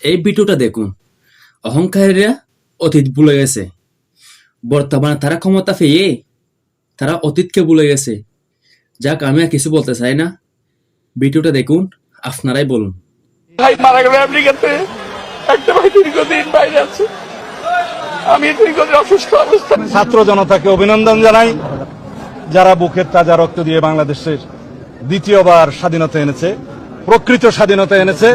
এই ভিডিওটা দেখুন। অহংকারীরা অতীত ভুলে গেছে, বর্তমানে তারা ক্ষমতা পেয়ে তারা অতীতকে ভুলে গেছে। যাক, আমি আর কিছু বলতে চাই না, ভিডিওটা দেখুন, আপনারাই বলুন। ভাই মারা গেল আমেরিকাতে, একটা ভাই দীর্ঘদিন বাইরে আছে, আমি দীর্ঘদিন অসুস্থ অবস্থা। ছাত্র জনতাকে অভিনন্দন জানাই, যারা বুকের তাজা রক্ত দিয়ে বাংলাদেশের দ্বিতীয়বার স্বাধীনতা এনেছে, প্রকৃত স্বাধীনতা এনেছে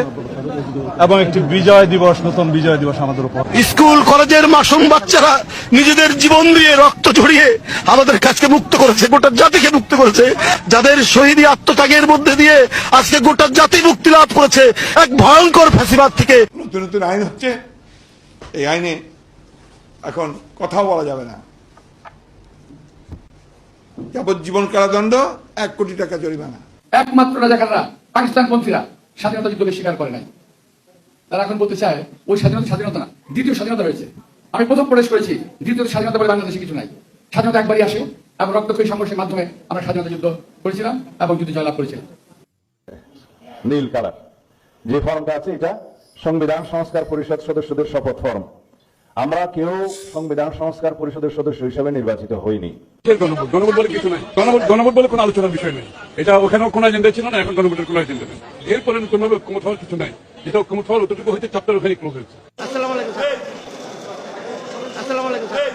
এবং একটি বিজয় দিবস, নতুন বিজয় দিবস আমাদের উপর। স্কুল কলেজের মাসুম বাচ্চারা নিজেদের জীবন দিয়ে রক্ত ঝরিয়ে আমাদের কাছকে মুক্ত করেছে, গোটা জাতিকে মুক্ত করেছে, যাদের শহীদী আত্মত্যাগের মধ্যে দিয়ে আজকে গোটা জাতি মুক্তি লাভ করেছে এক ভয়ঙ্কর ফ্যাসিবাদ থেকে। নতুন নতুন আইন হচ্ছে, এই আইনে এখন কথাও বলা যাবে না। যাবজ্জীবন কারাদণ্ড, 1 কোটি টাকা জরিমানা। একমাত্র রাজাকাররা, পাকিস্তানপন্থীরা স্বাধীনতা যুদ্ধকে স্বীকার করে নাই। তারা এখন বলতে চায় ওই স্বাধীনতা না, দ্বিতীয় স্বাধীনতা রয়েছে। আমি প্রথম প্রবেশ করেছি, দ্বিতীয় স্বাধীনতা বলে বাংলাদেশে কিছু নাই। স্বাধীনতা একবারই আসে এবং রক্তক্ষয়ী সংঘর্ষের মাধ্যমে আমরা স্বাধীনতা যুদ্ধ করেছিলাম এবং যুদ্ধ জয়লাভ করেছিলাম। নীল কালার যে ফর্মটা আছে, এটা সংবিধান সংস্কার পরিষদ সদস্যদের শপথ ফর্ম। আমরা কেউ সংবিধান সংস্কার পরিষদের সদস্য হিসেবে নির্বাচিত হইনি। গণভোট বলে কিছু নাই, গণভোট বলে কোনো আলোচনার বিষয় নেই। এটা ওখানেও কোনো এজেন্ডা ছিল না, এখন গণভোটের কোনো এজেন্ডা নেই। এরপরে নতুন ভাবে ঐক্যমত হওয়ার কিছু নাই। যেটা ঐক্যমত হওয়ার অতটুকু হইতে চ্যাপ্টার ওখানে ক্লোজ হয়েছে। আসসালামু আলাইকুম স্যার। আসসালামু আলাইকুম স্যার।